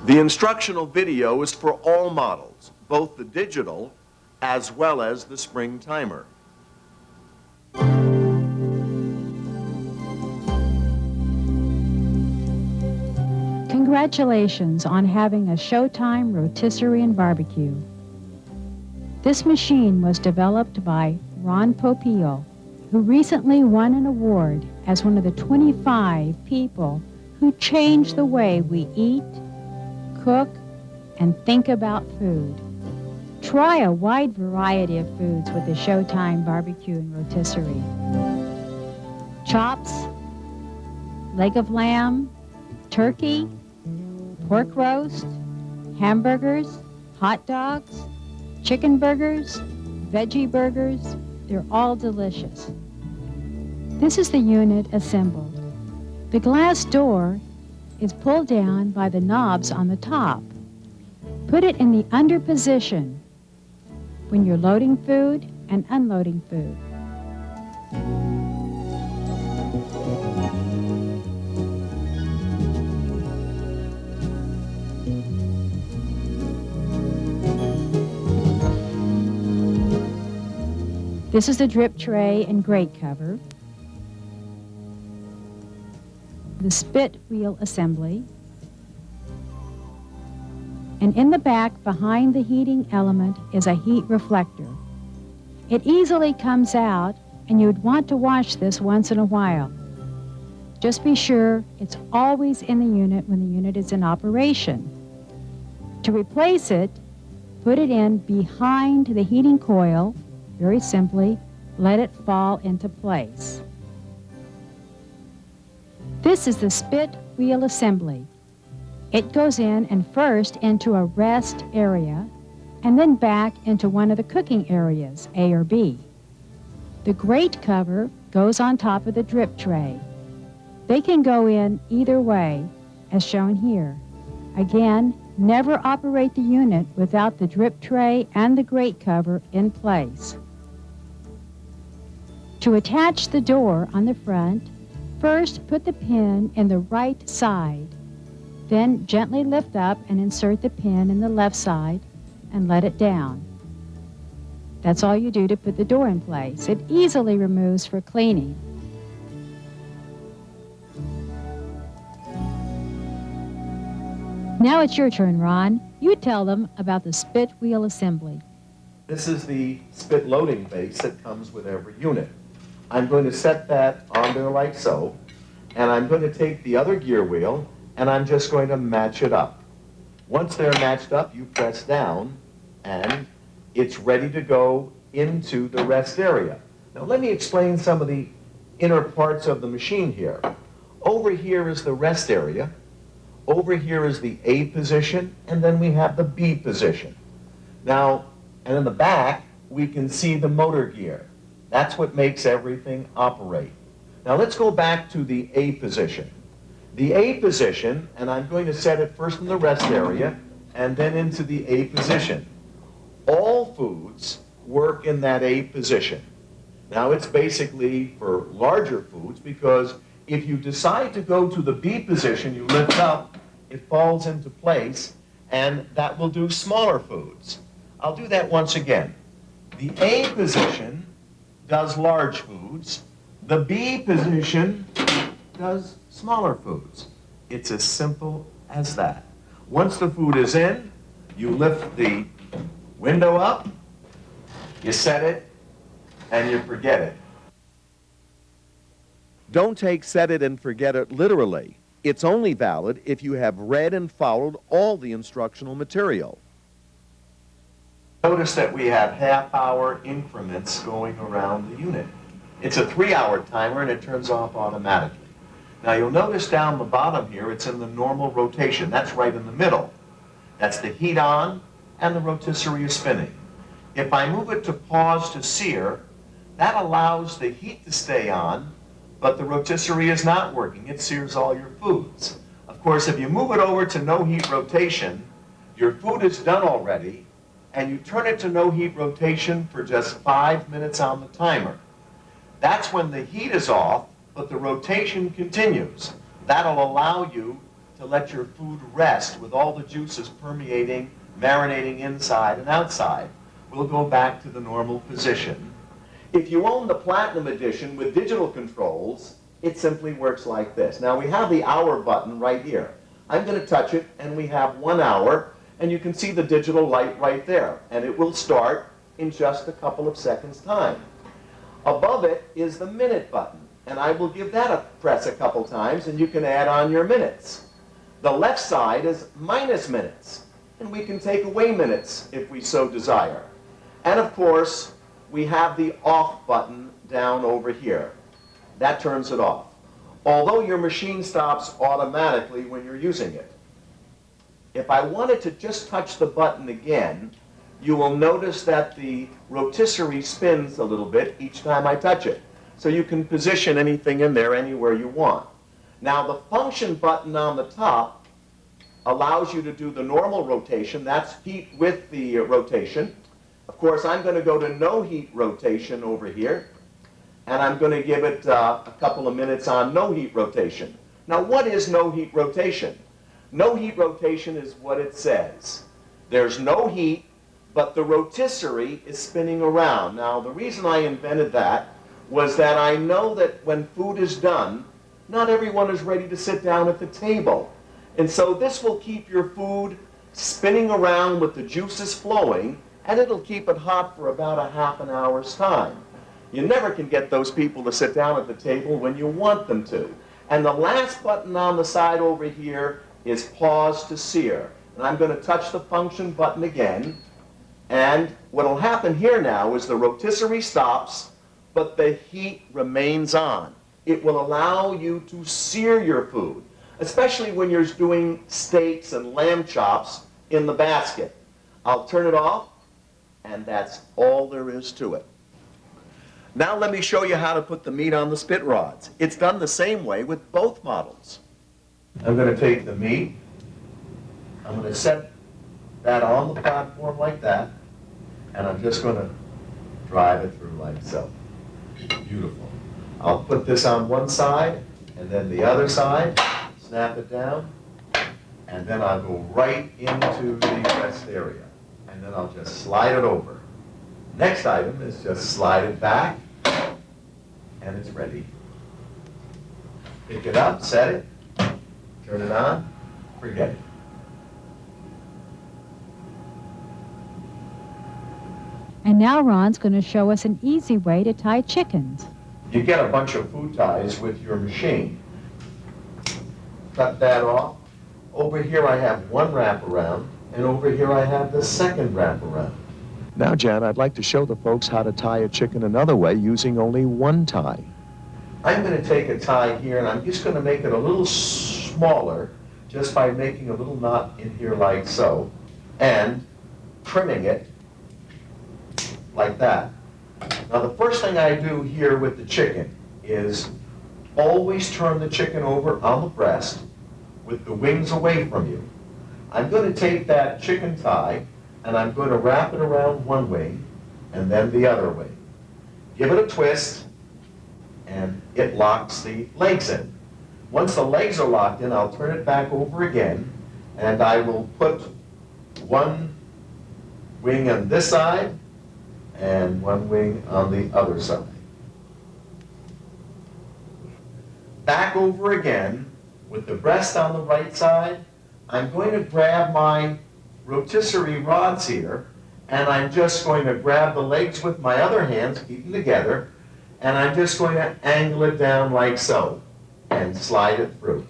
The instructional video is for all models, both the digital as well as the spring timer. Congratulations on having a Showtime rotisserie and barbecue. This machine was developed by Ron Popeil, who recently won an award as one of the 25 people who changed the way we eat, cook, and think about food. Try a wide variety of foods with the Showtime barbecue and rotisserie. Chops, leg of lamb, turkey, pork roast, hamburgers, hot dogs, chicken burgers, veggie burgers. They're all delicious. This is the unit assembled. The glass door is pulled down by the knobs on the top. Put it in the under position when you're loading food and unloading food. This is the drip tray and grate cover, the spit wheel assembly, and in the back behind the heating element is a heat reflector. It easily comes out, and you'd want to wash this once in a while. Just be sure it's always in the unit when the unit is in operation. To replace it, put it in behind the heating coil. Very simply, let it fall into place. This is the spit wheel assembly. It goes in and first into a rest area and then back into one of the cooking areas, A or B. The grate cover goes on top of the drip tray. They can go in either way, as shown here. Again, never operate the unit without the drip tray and the grate cover in place. To attach the door on the front, first put the pin in the right side. Then gently lift up and insert the pin in the left side and let it down. That's all you do to put the door in place. It easily removes for cleaning. Now it's your turn, Ron. You tell them about the spit wheel assembly. This is the spit loading base that comes with every unit. I'm going to set that on there like so, and I'm going to take the other gear wheel and I'm just going to match it up. Once they're matched up, you press down and it's ready to go into the rest area. Now let me explain some of the inner parts of the machine here. Over here is the rest area. Over here is the A position, and then we have the B position. Now, and in the back, we can see the motor gear. That's what makes everything operate. Now let's go back to the A position. The A position, and I'm going to set it first in the rest area and then into the A position. All foods work in that A position. Now it's basically for larger foods because if you decide to go to the B position, you lift up, it falls into place, and that will do smaller foods. I'll do that once again. The A position does large foods. The B position does smaller foods. It's as simple as that. Once the food is in, you lift the window up, you set it, and you forget it. Don't take set it and forget it literally. It's only valid if you have read and followed all the instructional material. Notice that we have half-hour increments going around the unit. It's a 3-hour timer and it turns off automatically. Now you'll notice down the bottom here, it's in the normal rotation. That's right in the middle. That's the heat on and the rotisserie is spinning. If I move it to pause to sear, that allows the heat to stay on, but the rotisserie is not working. It sears all your foods. Of course, if you move it over to no heat rotation, your food is done already, and you turn it to no heat rotation for just 5 minutes on the timer. That's when the heat is off, but the rotation continues. That'll allow you to let your food rest with all the juices permeating, marinating inside and outside. We'll go back to the normal position. If you own the Platinum Edition with digital controls, it simply works like this. Now we have the hour button right here. I'm going to touch it and we have 1 hour, and you can see the digital light right there, and it will start in just a couple of seconds time. Above it is the minute button, and I will give that a press a couple times and you can add on your minutes. The left side is minus minutes, and we can take away minutes if we so desire. And of course, we have the off button down over here. That turns it off, although your machine stops automatically when you're using it. If I wanted to just touch the button again, you will notice that the rotisserie spins a little bit each time I touch it. So you can position anything in there anywhere you want. Now the function button on the top allows you to do the normal rotation. That's heat with the rotation. Of course, I'm going to go to no heat rotation over here, and I'm going to give it a couple of minutes on no heat rotation. Now, what is no heat rotation? No heat rotation is what it says. There's no heat, but the rotisserie is spinning around. Now, the reason I invented that was that I know that when food is done, not everyone is ready to sit down at the table. And so this will keep your food spinning around with the juices flowing, and it'll keep it hot for about a half an hour's time. You never can get those people to sit down at the table when you want them to. And the last button on the side over here is pause to sear. And I'm going to touch the function button again. And what will happen here now is the rotisserie stops, but the heat remains on. It will allow you to sear your food, especially when you're doing steaks and lamb chops in the basket. I'll turn it off, and that's all there is to it. Now let me show you how to put the meat on the spit rods. It's done the same way with both models. I'm going to take the meat, I'm going to set that on the platform like that, and I'm just going to drive it through like so. Beautiful. I'll put this on one side, and then the other side, snap it down, and then I'll go right into the rest area. And then I'll just slide it over. Next item is just slide it back, and it's ready. Pick it up, set it, turn it on, forget it. And now Ron's going to show us an easy way to tie chickens. You get a bunch of food ties with your machine. Cut that off. Over here I have one wraparound, and over here I have the second wraparound. Now, Jan, I'd like to show the folks how to tie a chicken another way using only one tie. I'm going to take a tie here, and I'm just going to make it a little smaller just by making a little knot in here like so, and trimming it like that. Now, the first thing I do here with the chicken is always turn the chicken over on the breast with the wings away from you. I'm going to take that chicken thigh and I'm going to wrap it around one wing and then the other wing. Give it a twist and it locks the legs in. Once the legs are locked in, I'll turn it back over again and I will put one wing on this side and one wing on the other side. Back over again with the breast on the right side. I'm going to grab my rotisserie rods here, and I'm just going to grab the legs with my other hands, keep them together, and I'm just going to angle it down like so, and slide it through.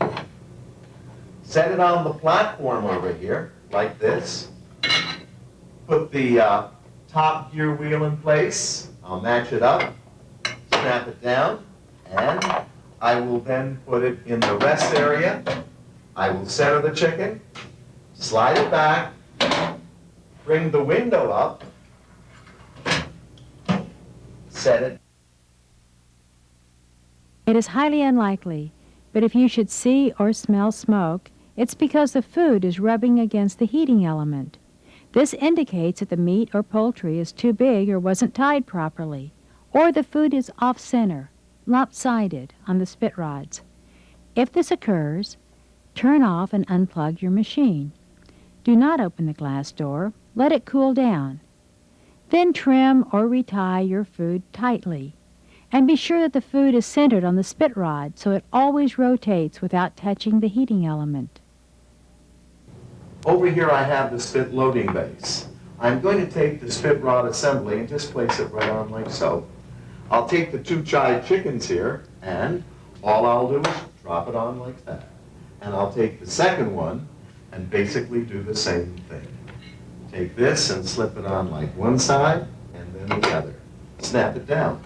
Set it on the platform over here, like this. Put the top gear wheel in place. I'll match it up, snap it down, and I will then put it in the rest area. I will center the chicken, slide it back, bring the window up, set it. It is highly unlikely, but if you should see or smell smoke, it's because the food is rubbing against the heating element. This indicates that the meat or poultry is too big or wasn't tied properly, or the food is off-center, lopsided on the spit rods. If this occurs, turn off and unplug your machine. Do not open the glass door. Let it cool down. Then trim or retie your food tightly. And be sure that the food is centered on the spit rod so it always rotates without touching the heating element. Over here I have the spit loading base. I'm going to take the spit rod assembly and just place it right on like so. I'll take the 2 chied chickens here, and all I'll do is drop it on like that. And I'll take the second one and basically do the same thing. Take this and slip it on like one side and then the other. Snap it down.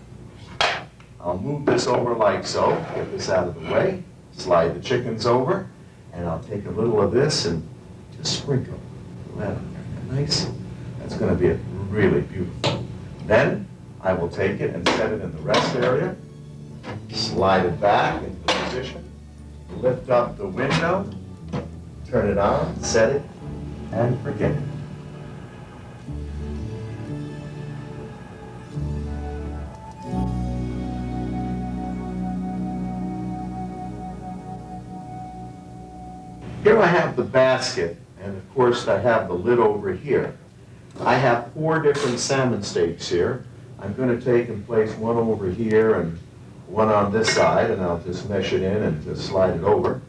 I'll move this over like so, get this out of the way, slide the chickens over, and I'll take a little of this and just sprinkle that on there. Isn't that nice? That's going to be really beautiful. Then I will take it and set it in the rest area, slide it back into position, lift up the window, turn it on, set it, and forget it. Here I have the basket, and of course I have the lid over here. I have 4 different salmon steaks here. I'm going to take and place one over here and one on this side, and I'll just mesh it in and just slide it over.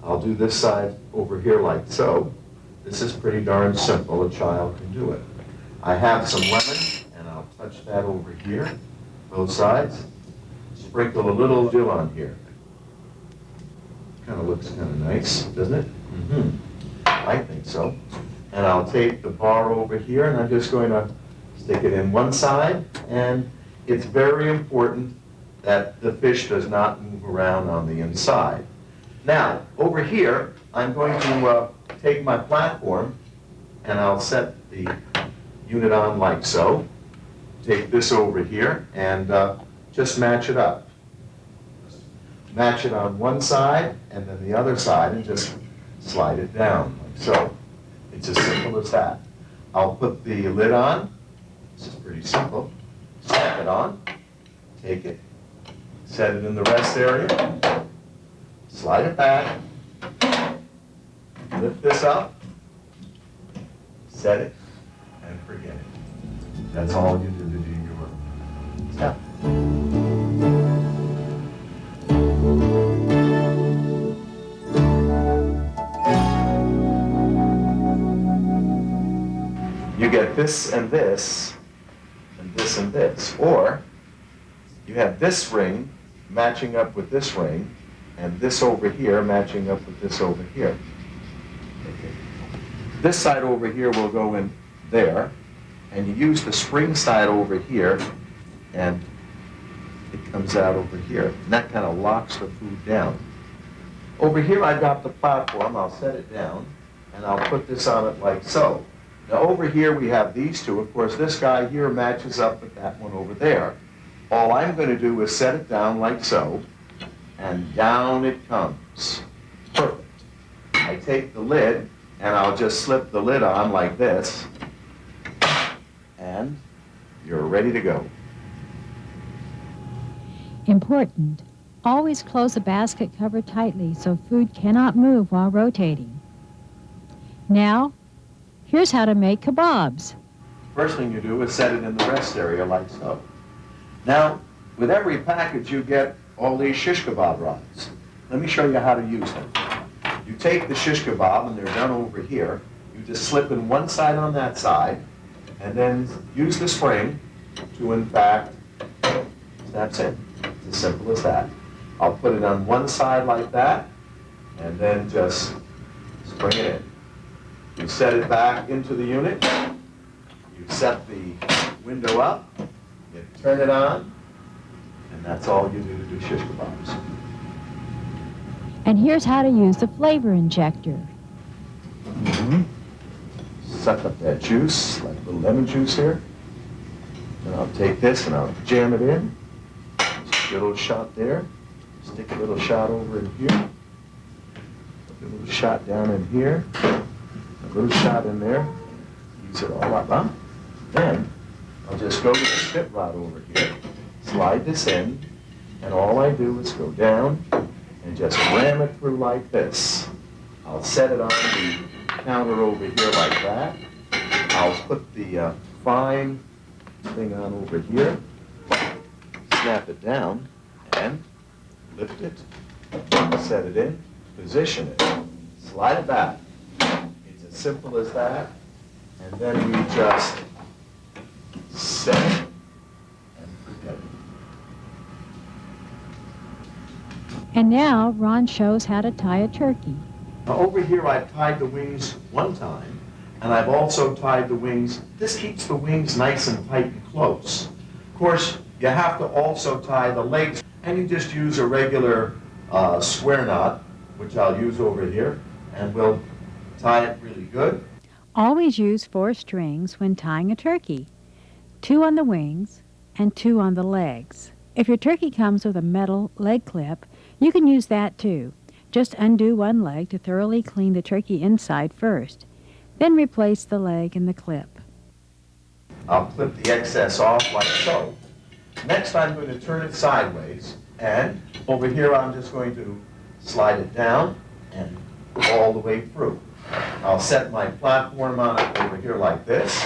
I'll do this side over here like so. This is pretty darn simple. A child can do it. I have some lemon, and I'll touch that over here, both sides. Sprinkle a little dill on here. Kind of looks kind of nice, doesn't it? I think so. And I'll take the bar over here, and I'm just going to stick it in one side, and it's very important that the fish does not move around on the inside. Now, over here, I'm going to take my platform, and I'll set the unit on like so. Take this over here, and just match it up. Match it on one side, and then the other side, and just slide it down like so. It's as simple as that. I'll put the lid on. This is pretty simple. Snap it on, take it, set it in the rest area, slide it back, lift this up, set it, and forget it. That's all you do to do your step. You get this and this, and this and this. Or you have this ring matching up with this ring, and this over here matching up with this over here. Okay. This side over here will go in there, and you use the spring side over here, and it comes out over here. And that kind of locks the food down. Over here I've got the platform. I'll set it down, and I'll put this on it like so. Now over here we have these two. Of course, this guy here matches up with that one over there. All I'm going to do is set it down like so, and down it comes. Perfect. I take the lid, and I'll just slip the lid on like this, and you're ready to go. Important. Always close the basket cover tightly so food cannot move while rotating. Now, here's how to make kebabs. First thing you do is set it in the rest area like so. Now, with every package you get all these shish kebab rods. Let me show you how to use them. You take the shish kebab, and they're done over here. You just slip in one side on that side, and then use the spring to, in fact, snaps in. It's as simple as that. I'll put it on one side like that, and then just spring it in. You set it back into the unit. You set the window up. You turn it on. And that's all you do to do shish kebabs. And here's how to use the flavor injector. Suck up that juice, like the lemon juice here. And I'll take this and I'll jam it in. Just a little shot there. Stick a little shot over in here. A little shot down in here. A little shot in there. Use it all up, huh? Then I'll just go to the spit rod over here. Slide this in, and all I do is go down and just ram it through like this. I'll set it on the counter over here like that. I'll put the frying thing on over here, snap it down, and lift it, set it in, position it, slide it back. It's as simple as that. And then we just set it and forget it. And now Ron shows how to tie a turkey. Now over here I've tied the wings one time, and I've also tied the wings. This keeps the wings nice and tight and close. Of course, you have to also tie the legs, and you just use a regular square knot, which I'll use over here, and we'll tie it really good. Always use 4 strings when tying a turkey. 2 on the wings and 2 on the legs. If your turkey comes with a metal leg clip, you can use that too. Just undo one leg to thoroughly clean the turkey inside first. Then replace the leg and the clip. I'll clip the excess off like so. Next I'm going to turn it sideways, and over here I'm just going to slide it down and all the way through. I'll set my platform on it over here like this,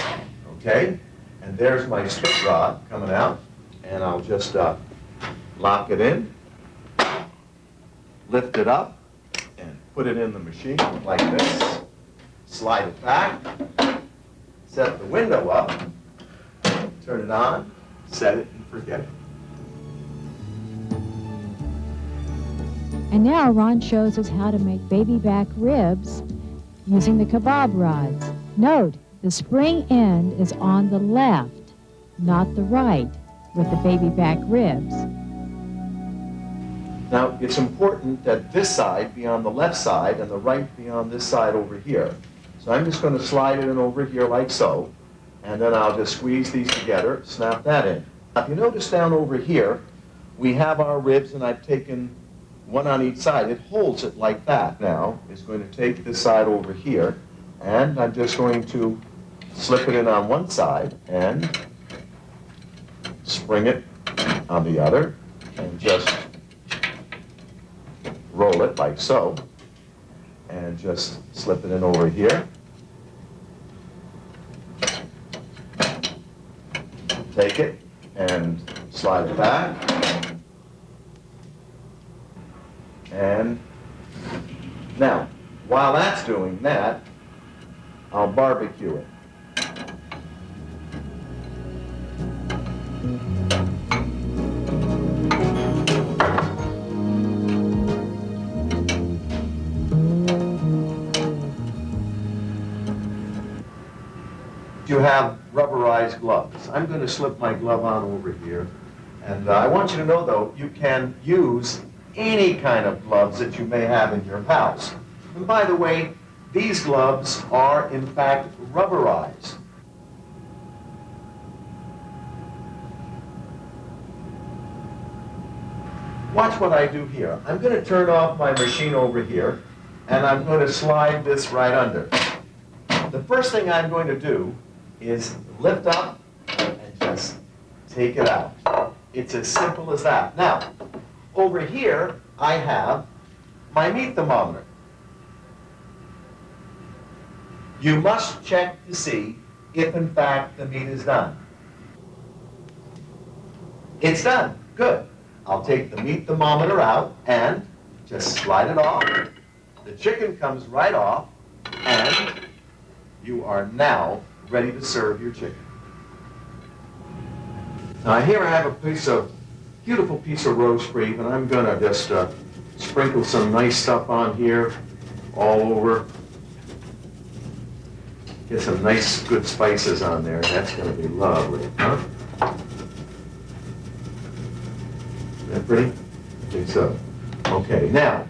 okay? And there's my spit rod coming out, and I'll just lock it in, lift it up, and put it in the machine like this, slide it back, set the window up, turn it on, set it, and forget it. And now Ron shows us how to make baby back ribs using the kebab rods. Note, the spring end is on the left, not the right, with the baby back ribs. Now, it's important that this side be on the left side and the right be on this side over here. So I'm just going to slide it in over here like so, and then I'll just squeeze these together, snap that in. Now, if you notice down over here, we have our ribs, and I've taken one on each side. It holds it like that. Now, it's going to take this side over here, and I'm just going to slip it in on one side and spring it on the other, and just roll it like so, and just slip it in over here. Take it and slide it back. And now, while that's doing that, I'll barbecue it. You have rubberized gloves. I'm going to slip my glove on over here. And I want you to know, though, you can use any kind of gloves that you may have in your house. And by the way, these gloves are, in fact, rubberized. Watch what I do here. I'm going to turn off my machine over here, and I'm going to slide this right under. The first thing I'm going to do is lift up and just take it out. It's as simple as that. Now, over here, I have my meat thermometer. You must check to see if, in fact, the meat is done. It's done. Good. I'll take the meat thermometer out and just slide it off. The chicken comes right off, and you are now ready to serve your chicken. Now here I have a beautiful piece of roast beef, and I'm gonna just sprinkle some nice stuff on here, all over. Get some nice good spices on there. That's gonna be lovely, huh? Is that pretty? I think so. Okay, now,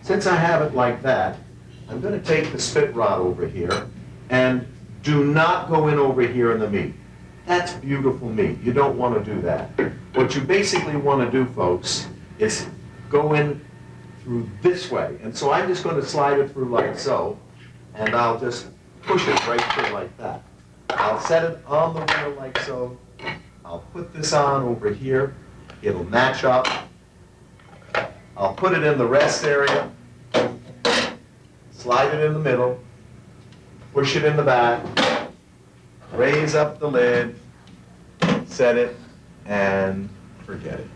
since I have it like that, I'm gonna take the spit rod over here, and do not go in over here in the meat. That's beautiful meat. You don't want to do that. What you basically want to do, folks, is go in through this way. And so I'm just going to slide it through like so, and I'll just push it right through like that. I'll set it on the wheel like so. I'll put this on over here. It'll match up. I'll put it in the rest area. slide it in the middle, push it in the back, raise up the lid, set it, and forget it.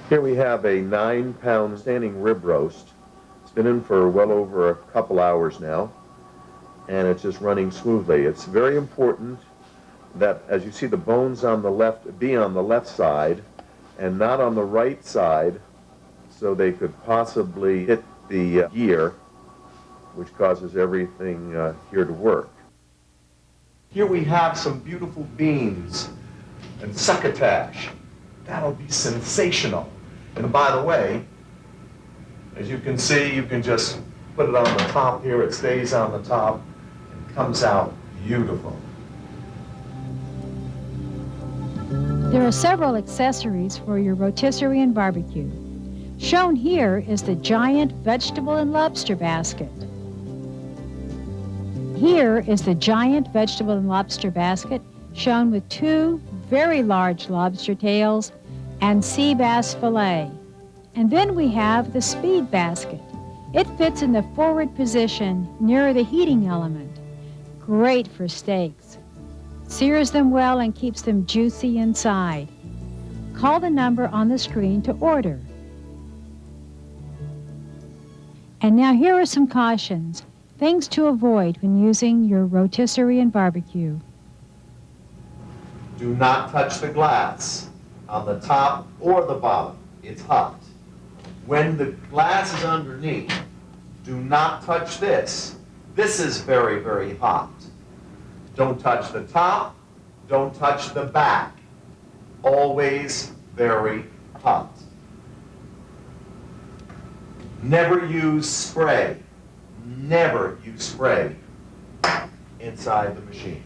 Here we have a 9-pound standing rib roast. It's been in for well over a couple hours now, and it's just running smoothly. It's very important that, as you see, the bones on the left be on the left side and not on the right side, so they could possibly hit the gear, which causes everything here to work. Here we have some beautiful beans and succotash. That'll be sensational. And by the way, as you can see, you can just put it on the top here. It stays on the top and comes out beautiful. There are several accessories for your rotisserie and barbecue. Shown here is the giant vegetable and lobster basket. Here is the giant vegetable and lobster basket, shown with 2 very large lobster tails and sea bass fillet. And then we have the speed basket. It fits in the forward position near the heating element. Great for steaks. Sears them well and keeps them juicy inside. Call the number on the screen to order. And now here are some cautions, things to avoid when using your rotisserie and barbecue. Do not touch the glass on the top or the bottom. It's hot. When the glass is underneath, do not touch this. This is very, very hot. Don't touch the top. Don't touch the back. Always very hot. Never use spray. Never use spray inside the machine.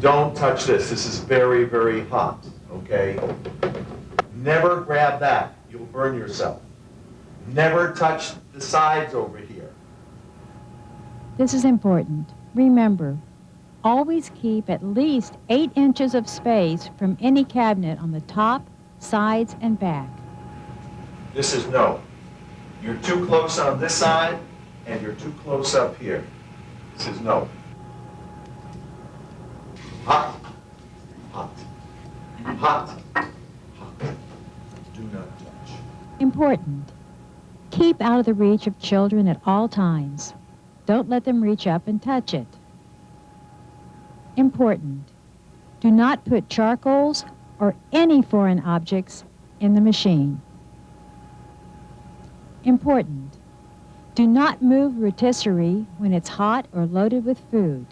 Don't touch this. This is very, very hot, okay? Never grab that. You'll burn yourself. Never touch the sides over here. This is important. Remember, always keep at least 8 inches of space from any cabinet on the top, sides, and back. This is no. You're too close on this side, and you're too close up here. This is no. Hot, hot, hot, hot. Do not touch. Important. Keep out of the reach of children at all times. Don't let them reach up and touch it. Important. Do not put charcoals or any foreign objects in the machine. Important. Do not move rotisserie when it's hot or loaded with food.